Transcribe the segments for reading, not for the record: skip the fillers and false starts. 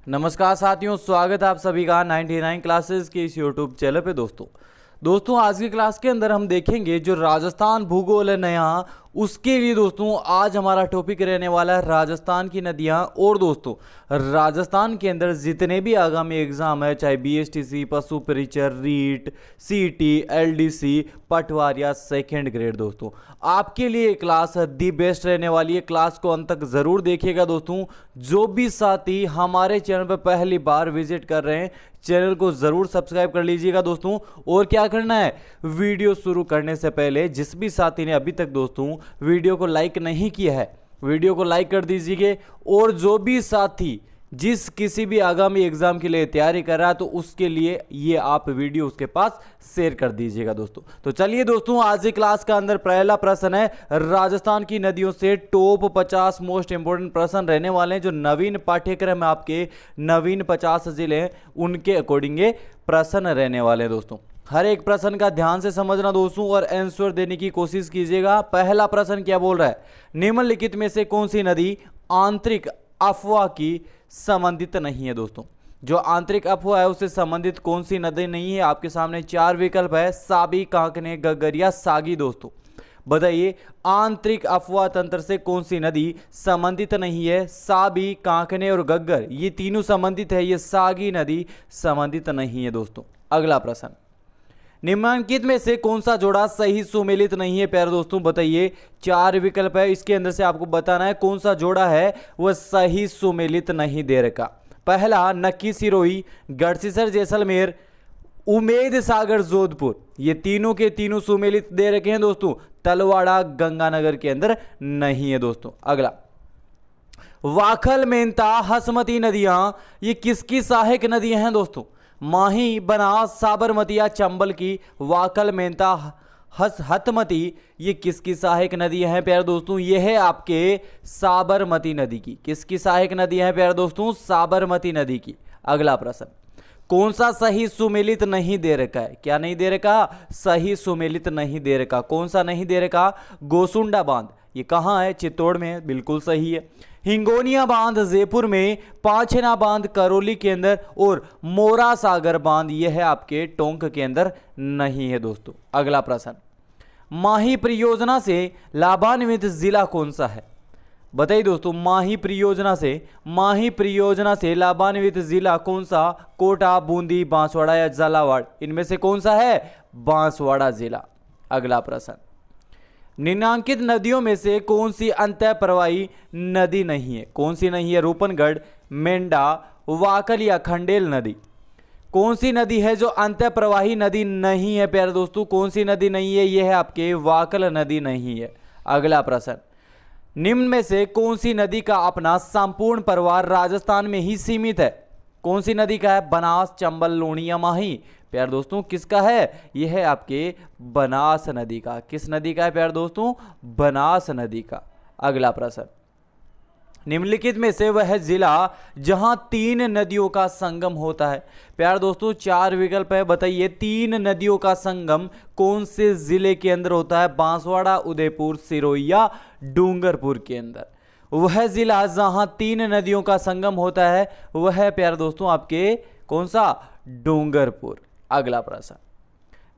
नमस्कार साथियों, स्वागत है आप सभी का 99 क्लासेस के इस यूट्यूब चैनल पे। दोस्तों आज की क्लास के अंदर हम देखेंगे जो राजस्थान भूगोल है नया, उसके लिए दोस्तों आज हमारा टॉपिक रहने वाला है राजस्थान की नदियां। और दोस्तों राजस्थान के अंदर जितने भी आगामी एग्जाम है, चाहे बीएसटीसी, पशु परिचर, रीट, सीटी, एलडीसी, पटवारिया सेकेंड ग्रेड, दोस्तों आपके लिए क्लास दी बेस्ट रहने वाली है। क्लास को अंत तक जरूर देखिएगा। दोस्तों जो भी साथी हमारे चैनल पर पहली बार विजिट कर रहे हैं, चैनल को जरूर सब्सक्राइब कर लीजिएगा दोस्तों। और क्या करना है, वीडियो शुरू करने से पहले जिस भी साथी ने अभी तक दोस्तों वीडियो को लाइक नहीं किया है, वीडियो को लाइक कर दीजिए। और जो भी साथी जिस किसी भी आगामी एग्जाम के लिए तैयारी कर रहा है, तो उसके लिए ये आप वीडियो उसके पास शेयर कर दीजिएगा दोस्तों। तो चलिए दोस्तों, आज की क्लास का अंदर पहला प्रश्न है राजस्थान की नदियों से टॉप 50 मोस्ट इंपोर्टेंट प्रश्न रहने वाले हैं। जो नवीन पाठ्यक्रम है, आपके नवीन 50 जिले हैं, उनके अकॉर्डिंग प्रश्न रहने वाले हैं दोस्तों। हर एक प्रश्न का ध्यान से समझना दोस्तों और आंसर देने की कोशिश कीजिएगा। पहला प्रश्न क्या बोल रहा है, निम्नलिखित में से कौन सी नदी आंतरिक अफवाह की संबंधित नहीं है। दोस्तों जो आंतरिक अफवाह है उससे संबंधित कौन सी नदी नहीं है? आपके सामने चार विकल्प है, साबी, कांकने, गग्गर या सागी। दोस्तों बताइए, आंतरिक अफवाह तंत्र से कौन सी नदी संबंधित नहीं है? साबी, कांकने और गग्गर ये तीनों संबंधित है, ये सागी नदी संबंधित नहीं है। दोस्तों अगला प्रश्न, निम्नलिखित में से कौन सा जोड़ा सही सुमेलित नहीं है? प्यारे दोस्तों बताइए, चार विकल्प है, इसके अंदर से आपको बताना है कौन सा जोड़ा है वह सही सुमेलित नहीं दे रखा। पहला नक्की सिरोही, गढ़सीसर जैसलमेर, उमेद सागर जोधपुर, ये तीनों के तीनों सुमेलित दे रखे हैं दोस्तों। तलवाड़ा गंगानगर के अंदर नहीं है दोस्तों। अगला, वाखल, मेंता, हसमती नदियां ये किसकी सहायक नदियां हैं? दोस्तों माही, बनास, साबरमती या चंबल की। वाकल, मेंता, हथमती ये किसकी सहायक नदियां हैं प्यारे दोस्तों? ये है आपके साबरमती नदी की। किसकी सहायक नदियां हैं प्यारे दोस्तों? साबरमती नदी की। अगला प्रश्न, कौन सा सही सुमेलित नहीं दे रखा है? क्या नहीं दे रखा? सही सुमेलित नहीं दे रखा। कौन सा नहीं दे रखा? गोसुंडा बांध, ये कहाँ है? चित्तौड़ में है, बिल्कुल सही है। हिंगोनिया बांध जयपुर में, पांचना बांध करौली के अंदर और मोरा सागर बांध यह है आपके टोंक के अंदर नहीं है दोस्तों। अगला प्रश्न, माही परियोजना से लाभान्वित जिला कौन सा है? बताइए दोस्तों, माही परियोजना से लाभान्वित जिला कौन सा? कोटा, बूंदी, बांसवाड़ा या झालावाड़, इनमें से कौन सा है? बांसवाड़ा जिला। अगला प्रश्न, निम्नांकित नदियों में से कौन सी अंतः प्रवाही नदी नहीं है? कौन सी नहीं है? रूपनगढ़, मेंढा, वाकल या खंडेल नदी। कौन सी नदी है जो अंतः प्रवाही नदी नहीं है प्यारे दोस्तों? कौन सी नदी नहीं है? यह है आपके वाकल नदी नहीं है। अगला प्रश्न, निम्न में से कौन सी नदी का अपना संपूर्ण प्रवाह राजस्थान में ही सीमित है? कौन सी नदी का है? बनास, चंबल, लूणी या माही। प्यारे दोस्तों किसका है? यह है आपके बनास नदी का। किस नदी का है प्यारे दोस्तों? बनास नदी का। अगला प्रश्न, निम्नलिखित में से वह जिला जहां तीन नदियों का संगम होता है? प्यारे दोस्तों चार विकल्प है, बताइए तीन नदियों का संगम कौन से जिले के अंदर होता है? बांसवाड़ा, उदयपुर, सिरोही या डूंगरपुर के अंदर। वह जिला जहां तीन नदियों का संगम होता है वह है प्यारे दोस्तों आपके कौन सा? डूंगरपुर। अगला प्रश्न,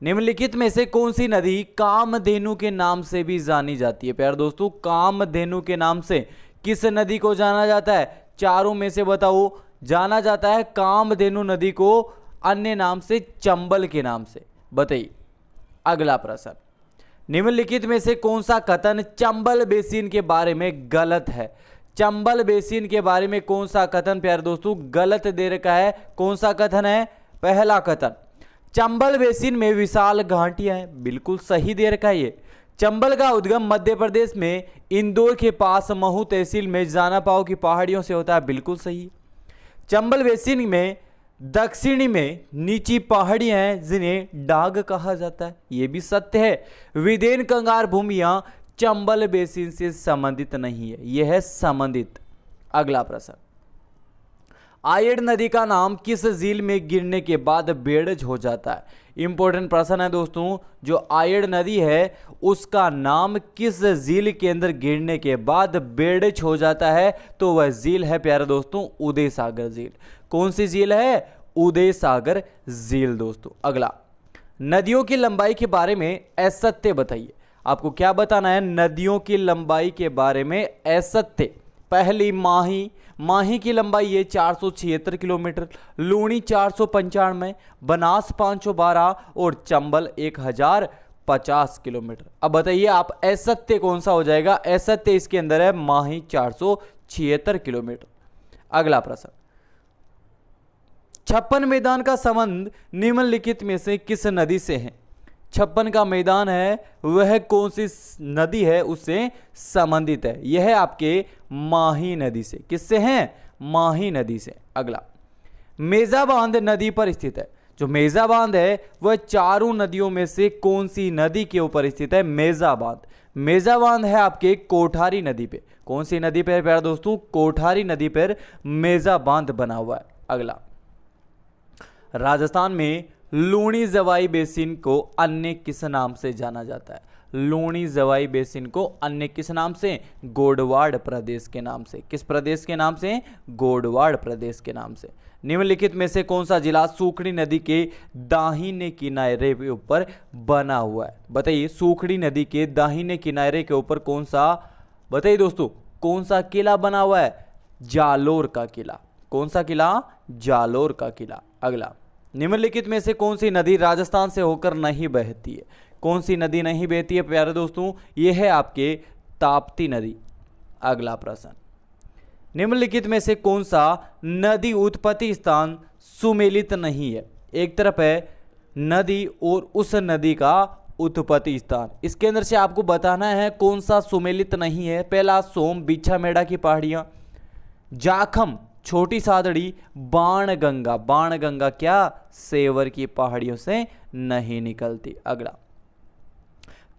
निम्नलिखित में से कौन सी नदी कामधेनु के नाम से भी जानी जाती है? प्यारे दोस्तों कामधेनु के नाम से किस नदी को जाना जाता है? चारों में से बताओ। जाना जाता है कामधेनु नदी को अन्य नाम से चंबल के नाम से, बताइए। अगला प्रश्न, निम्नलिखित में से कौन सा कथन चंबल बेसिन के बारे में गलत है? चंबल बेसिन के बारे में कौन सा कथन प्यारे दोस्तों गलत दे रखा है? कौन सा कथन है? पहला कथन, चंबल बेसिन में विशाल घाटियां हैं, बिल्कुल सही दे रखा है ये। चंबल का उद्गम मध्य प्रदेश में इंदौर के पास महू तहसील में जानापाव की पहाड़ियों से होता है, बिल्कुल सही। चंबल बेसिन में दक्षिणी में नीची पहाड़ियां हैं जिन्हें डाग कहा जाता है, यह भी सत्य है। विदेन कंगार भूमियां चंबल बेसिन से संबंधित नहीं है, यह है संबंधित। अगला प्रश्न, आयड़ नदी का नाम किस झील में गिरने के बाद बेड़ज हो जाता है? इंपॉर्टेंट प्रश्न है दोस्तों। जो आयड़ नदी है उसका नाम किस झील के अंदर गिरने के बाद बेड़ज हो जाता है? तो वह झील है प्यारे दोस्तों उदय सागर झील। कौन सी झील है? उदय सागर झील दोस्तों। अगला, नदियों की लंबाई के बारे में असत्य बताइए। आपको क्या बताना है? नदियों की लंबाई के बारे में असत्य। पहली माही, माही की लंबाई है 476 किलोमीटर, लूणी 495, बनास 512 और चंबल 1050 किलोमीटर। अब बताइए आप असत्य कौन सा हो जाएगा? असत्य इसके अंदर है माही 476 किलोमीटर। अगला प्रश्न, 56 मैदान का संबंध निम्नलिखित में से किस नदी से है? 56 का मैदान है वह कौन सी नदी है उससे संबंधित है? यह है आपके माही नदी से। किससे है? माही नदी से। अगला, मेजा बांध नदी पर स्थित है। जो मेजा बांध है वह चारों नदियों में से कौन सी नदी के ऊपर स्थित है? मेजा बांध। मेजा बांध है आपके कोठारी नदी पे। कौन सी नदी पे है प्यारे दोस्तों? कोठारी नदी पर मेजा बांध बना हुआ है। अगला, राजस्थान में लूणी जवाई बेसिन को अन्य किस नाम से जाना जाता है? लूणी जवाई बेसिन को अन्य किस नाम से? गोडवाड़ प्रदेश के नाम से। किस प्रदेश के नाम से? गोडवाड़ प्रदेश के नाम से। निम्नलिखित में से कौन सा जिला सूखड़ी नदी के दाहिने किनारे के ऊपर बना हुआ है? बताइए, सूखड़ी नदी के दाहिने किनारे के ऊपर कौन सा, बताइए दोस्तों, कौन सा किला बना हुआ है? जालोर का किला। कौन सा किला? जालोर का किला। अगला, निम्नलिखित में से कौन सी नदी राजस्थान से होकर नहीं बहती है? कौन सी नदी नहीं बहती है प्यारे दोस्तों? यह है आपके ताप्ती नदी। अगला प्रश्न, निम्नलिखित में से कौन सा नदी उत्पत्ति स्थान सुमेलित नहीं है? एक तरफ है नदी और उस नदी का उत्पत्ति स्थान। इसके अंदर से आपको बताना है कौन सा सुमेलित नहीं है। पहला, सोम बिछा मेड़ा की पहाड़ियां, जाखम छोटी सादड़ी, बाण गंगा। बाण गंगा क्या? सेवर की पहाड़ियों से नहीं निकलती। अगला,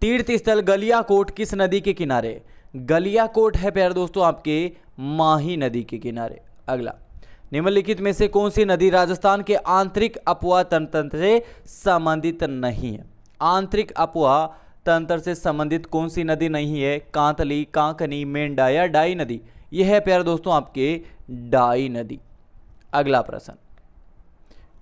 तीर्थ स्थल गलियाकोट किस नदी के किनारे? गलियाकोट है प्यारे दोस्तों आपके माही नदी के किनारे। अगला, निम्नलिखित में से कौन सी नदी राजस्थान के आंतरिक अपवाह तंत्र से संबंधित नहीं है? आंतरिक अपवाह तंत्र से संबंधित कौन सी नदी नहीं है? कांतली, कांकनी, मेंढा या डाई नदी। यह है प्यारे दोस्तों आपके डाई नदी। अगला प्रश्न,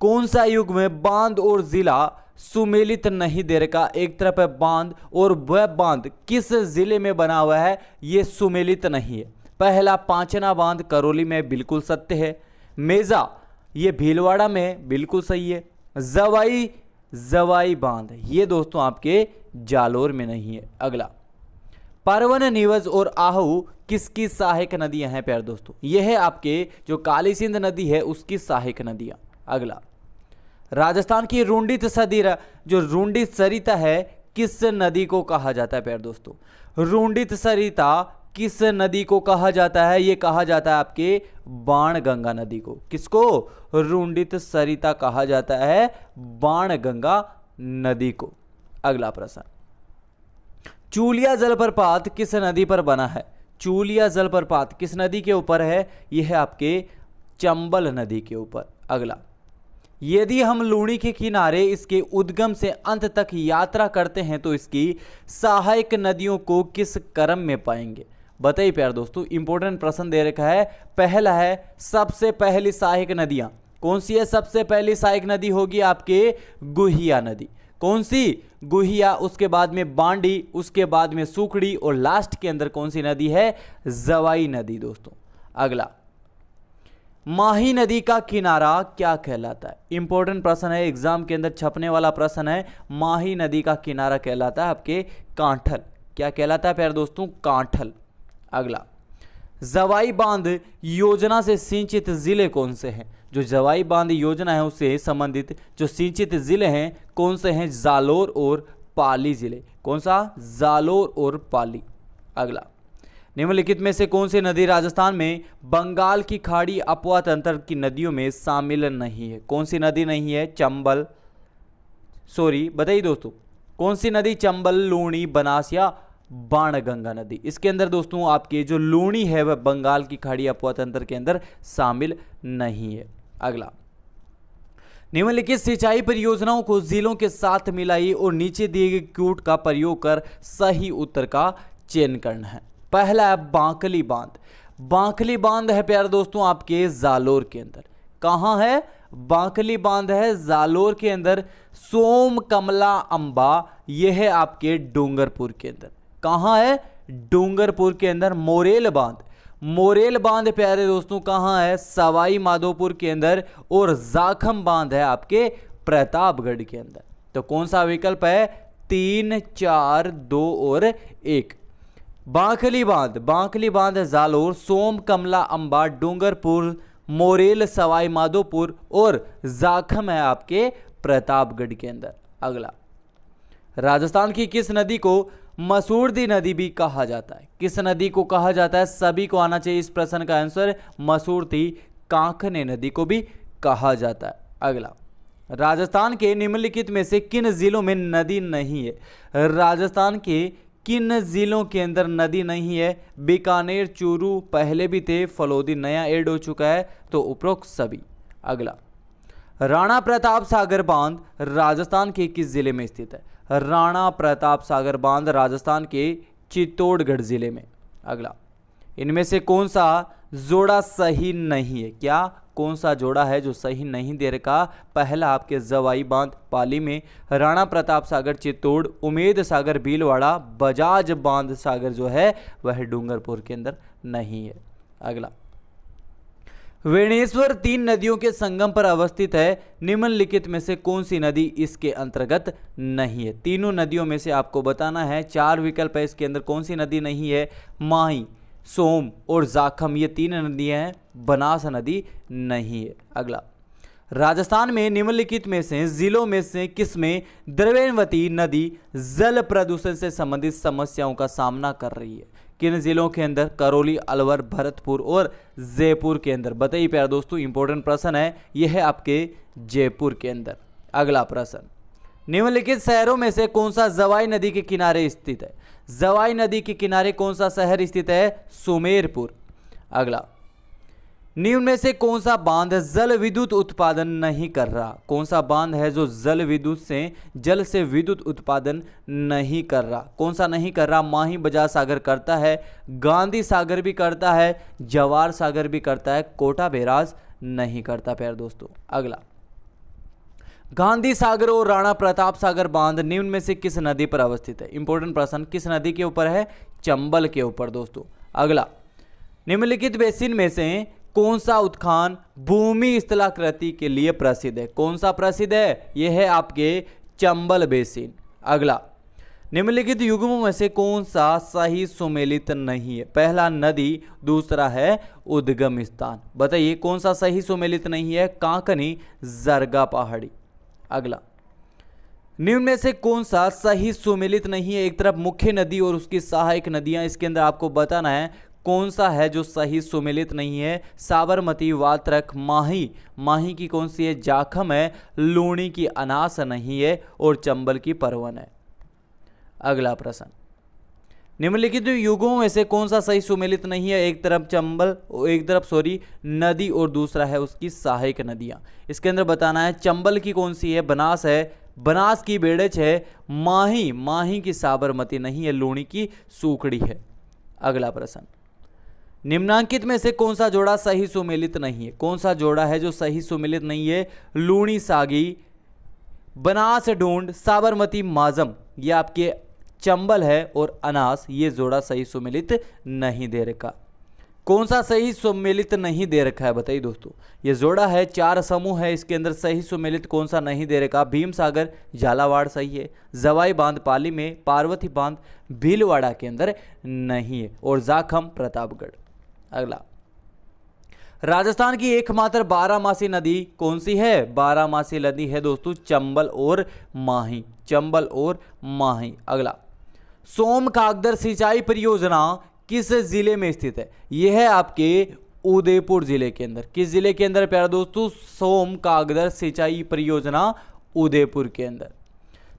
कौन सा युग में बांध और जिला सुमेलित नहीं दे रखा? एक तरफ है बांध और वह बांध किस जिले में बना हुआ है? यह सुमेलित नहीं है। पहला, पांचना बांध करौली में, बिल्कुल सत्य है। मेजा ये भीलवाड़ा में, बिल्कुल सही है। जवाई बांध ये दोस्तों आपके जालोर में नहीं है। अगला, परवन, नीवज और आहू किसकी सहायक नदियां हैं प्यारे दोस्तों? यह है आपके जो काली सिंध नदी है उसकी सहायक नदियां। अगला, राजस्थान की रुंडित सदीरा जो रुंडित सरिता है किस नदी को कहा जाता है प्यारे दोस्तों? रुंडित सरिता किस नदी को कहा जाता है? यह कहा जाता है आपके बाण गंगा नदी को। किसको? रुंडित सरिता कहा जाता है बाण गंगा नदी को। अगला प्रश्न, चूलिया जलप्रपात किस नदी पर बना है? चूलिया जलप्रपात किस नदी के ऊपर है? यह है आपके चंबल नदी के ऊपर। अगला, यदि हम लूणी के किनारे इसके उद्गम से अंत तक यात्रा करते हैं तो इसकी सहायक नदियों को किस क्रम में पाएंगे? बताइए प्यारे दोस्तों, इंपॉर्टेंट प्रश्न दे रखा है। पहला है सबसे पहली सहायक नदियां कौन सी है? सबसे पहली सहायक नदी होगी आपके गुहिया नदी। कौन सी? गुहिया। उसके बाद में बांडी, उसके बाद में सूखड़ी और लास्ट के अंदर कौन सी नदी है? जवाई नदी दोस्तों। अगला, माही नदी का किनारा क्या कहलाता है? इंपॉर्टेंट प्रश्न है, एग्जाम के अंदर छपने वाला प्रश्न है। माही नदी का किनारा कहलाता है आपके कांठल। क्या कहलाता है प्यारे दोस्तों? कांठल। अगला, जवाई बांध योजना से सिंचित जिले कौन से हैं? जो जवाई बांध योजना है उससे संबंधित जो सिंचित जिले हैं कौन से हैं? जालोर और पाली जिले। कौन सा? जालोर और पाली। अगला, निम्नलिखित में से कौन सी नदी राजस्थान में बंगाल की खाड़ी अपवाह तंत्र की नदियों में शामिल नहीं है? कौन सी नदी नहीं है? चंबल, बताइए दोस्तों, कौन सी नदी? चंबल, लूणी, बनास या बाणगंगा नदी। इसके अंदर दोस्तों आपके जो लूणी है वह बंगाल की खाड़ी अफवाह तंत्र के अंदर शामिल नहीं है। अगला, निम्नलिखित सिंचाई परियोजनाओं को जिलों के साथ मिलाई और नीचे दिए गए क्यूट का प्रयोग कर सही उत्तर का चयन करना है। पहला है बांकली बांध। बांकली बांध है प्यारे दोस्तों आपके जालोर के अंदर। कहां है? बांकली बांध है जालोर के अंदर। सोम कमला अंबा यह है आपके डूंगरपुर के अंदर। कहां है? डूंगरपुर के अंदर। मोरेल बांध, मोरेल बांध प्यारे दोस्तों कहां है? सवाई माधोपुर के अंदर। और जाखम बांध है आपके प्रतापगढ़ के अंदर। तो कौन सा विकल्प है? 3, 4, 2 और 1। बांकली बांध, बांकली बांध जालोर, सोम कमला अंबा डूंगरपुर, मोरेल सवाई माधोपुर और जाखम है आपके प्रतापगढ़ के अंदर। अगला, राजस्थान की किस नदी को मसूरदी नदी भी कहा जाता है? किस नदी को कहा जाता है? सभी को आना चाहिए इस प्रश्न का आंसर। मसूरती कांकने नदी को भी कहा जाता है। अगला, राजस्थान के निम्नलिखित में से किन जिलों में नदी नहीं है? राजस्थान के किन जिलों के अंदर नदी नहीं है? बीकानेर, चूरू पहले भी थे, फलोदी नया ऐड हो चुका है, तो उपरोक्त सभी। अगला, राणा प्रताप सागर बांध राजस्थान के किस जिले में स्थित है? राणा प्रताप सागर बांध राजस्थान के चित्तौड़गढ़ जिले में। अगला, इनमें से कौन सा जोड़ा सही नहीं है? क्या कौन सा जोड़ा है जो सही नहीं दे रखा? पहला आपके जवाई बांध पाली में, राणा प्रताप सागर चित्तौड़, उमेद सागर भीलवाड़ा, बजाज बांध सागर जो है वह डूंगरपुर के अंदर नहीं है। अगला, वेणेश्वर 3 नदियों के संगम पर अवस्थित है। निम्नलिखित में से कौन सी नदी इसके अंतर्गत नहीं है? तीनों नदियों में से आपको बताना है। 4 विकल्प है इसके अंदर, कौन सी नदी नहीं है? माही, सोम और जाखम ये 3 नदियां हैं, बनास नदी नहीं है। अगला, राजस्थान में निम्नलिखित में से जिलों में से किसमें द्रव्यवती नदी जल प्रदूषण से संबंधित समस्याओं का सामना कर रही है? किन जिलों के अंदर? करौली, अलवर, भरतपुर और जयपुर के अंदर। बताइए प्यारे दोस्तों, इंपॉर्टेंट प्रश्न है, यह है आपके जयपुर के अंदर। अगला प्रश्न, निम्नलिखित शहरों में से कौन सा जवाई नदी के किनारे स्थित है? जवाई नदी के किनारे कौन सा शहर स्थित है? सुमेरपुर। अगला, निम्न में से कौन सा बांध जल विद्युत उत्पादन नहीं कर रहा? कौन सा बांध है जो जल से विद्युत उत्पादन नहीं कर रहा? कौन सा नहीं कर रहा? माही बजाज सागर करता है, गांधी सागर भी करता है, जवार सागर भी करता है, कोटा बैराज नहीं करता प्यारे दोस्तों। अगला, गांधी सागर और राणा प्रताप सागर बांध निम्न में से किस नदी पर अवस्थित है? इंपॉर्टेंट प्रश्न, किस नदी के ऊपर है? चंबल के ऊपर दोस्तों। अगला, निम्नलिखित बेसिन में से कौन सा उत्खान भूमि स्थलाकृति के लिए प्रसिद्ध है? कौन सा प्रसिद्ध है? यह है आपके चंबल बेसिन। अगला, निम्नलिखित युग्मों में से कौन सा सही सुमेलित नहीं है? पहला नदी, दूसरा है उद्गम स्थान। बताइए कौन सा सही सुमेलित नहीं है? कांकनी, जरगा पहाड़ी। अगला, निम्न में से कौन सा सही सुमेलित नहीं है? एक तरफ मुख्य नदी और उसकी सहायक नदियां, इसके अंदर आपको बताना है कौन सा है जो सही सुमेलित नहीं है? साबरमती, वात्रक, माही, माही की कौन सी है? जाखम है, लूणी की अनास नहीं है और चंबल की परवन है। अगला प्रश्न, निम्नलिखित युगों में से कौन सा सही सुमेलित नहीं है? एक तरफ नदी और दूसरा है उसकी सहायक नदियां। इसके अंदर बताना है चंबल की कौन सी है? बनास है, बनास की बेड़च है, माही, माही की साबरमती नहीं है, लूणी की सूखड़ी है। अगला प्रश्न, निम्नांकित में से कौन सा जोड़ा सही सुमेलित नहीं है? कौन सा जोड़ा है जो सही सुमेलित नहीं है? लूणी सागी, बनास ढूंढ, साबरमती माजम, ये आपके चंबल है और अनास, ये जोड़ा सही सुमेलित नहीं दे रखा। कौन सा सही सुमेलित नहीं दे रखा है? बताइए दोस्तों, ये जोड़ा है, 4 समूह है, इसके अंदर सही सुमेलित कौन सा नहीं दे रखा? भीम सागर, झालावाड़ सही है, जवाई बांध पाली में, पार्वती बांध भीलवाड़ा के अंदर नहीं है और जाखम प्रतापगढ़। अगला, राजस्थान की एकमात्र 12मासी नदी कौन सी है? 12मासी नदी है दोस्तों चंबल और माही, चंबल और माही। अगला, सोम कागदर सिंचाई परियोजना किस जिले में स्थित है? यह है आपके उदयपुर जिले के अंदर। किस जिले के अंदर प्यारे दोस्तों? सोम कागदर सिंचाई परियोजना उदयपुर के अंदर।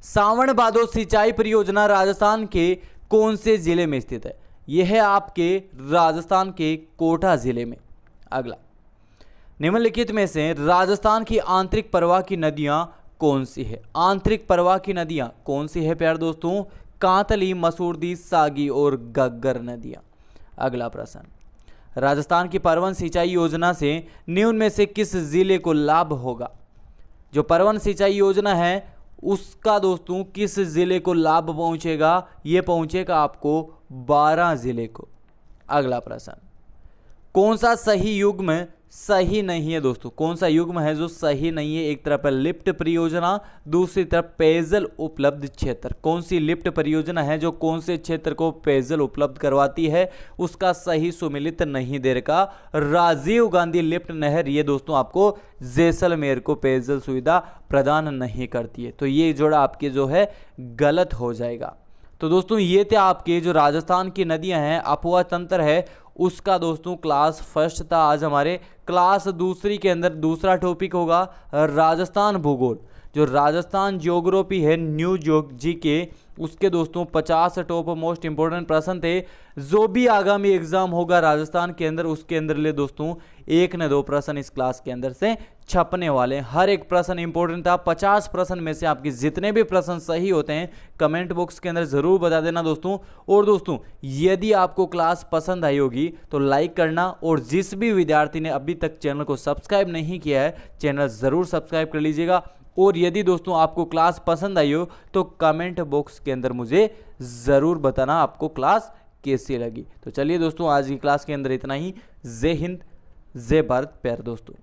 सावन भादो सिंचाई परियोजना राजस्थान के कौन से जिले में स्थित है? यह है आपके राजस्थान के कोटा जिले में। अगला, निम्नलिखित में से राजस्थान की आंतरिक प्रवाह की नदियां कौन सी है? आंतरिक प्रवाह की नदियां कौन सी है प्यारे दोस्तों? कांतली, मसूरदी, सागी और घग्गर नदियां। अगला प्रश्न, राजस्थान की परवन सिंचाई योजना से निम्न में से किस जिले को लाभ होगा? जो परवन सिंचाई योजना है उसका दोस्तों किस जिले को लाभ पहुंचेगा? ये पहुंचेगा आपको 12 जिले को। अगला प्रश्न, कौन सा सही युग्म सही नहीं है दोस्तों? कौन सा युग्म है जो सही नहीं है? एक तरफ है लिफ्ट परियोजना, दूसरी तरफ पेयजल उपलब्ध क्षेत्र। कौन सी लिफ्ट परियोजना है जो कौन से क्षेत्र को पेयजल उपलब्ध करवाती है? उसका सही सुमेलित नहीं दे रखा। राजीव गांधी लिफ्ट नहर ये दोस्तों आपको जैसलमेर को पेयजल सुविधा प्रदान नहीं करती है, तो ये जोड़ा आपके जो है गलत हो जाएगा। तो दोस्तों ये थे आपके जो राजस्थान की नदियां हैं, अफवाह तंत्र है उसका दोस्तों क्लास फर्स्ट था। आज हमारे क्लास दूसरी के अंदर दूसरा टॉपिक होगा राजस्थान भूगोल। जो राजस्थान ज्योग्राफी है न्यू जीके, उसके दोस्तों 50 टॉप मोस्ट इंपोर्टेंट प्रश्न थे। जो भी आगामी एग्जाम होगा राजस्थान के अंदर उसके अंदर ले दोस्तों 1 न 2 प्रश्न इस क्लास के अंदर से छपने वाले। हर एक प्रश्न इंपॉर्टेंट था। 50 प्रश्न में से आपके जितने भी प्रश्न सही होते हैं कमेंट बॉक्स के अंदर जरूर बता देना दोस्तों। और दोस्तों यदि आपको क्लास पसंद आई होगी तो लाइक करना, और जिस भी विद्यार्थी ने अभी तक चैनल को सब्सक्राइब नहीं किया है चैनल जरूर सब्सक्राइब कर लीजिएगा। और यदि दोस्तों आपको क्लास पसंद आई हो तो कमेंट बॉक्स के अंदर मुझे ज़रूर बताना आपको क्लास कैसी लगी। तो चलिए दोस्तों आज की क्लास के अंदर इतना ही। जय हिंद, जय भारत प्यारे दोस्तों।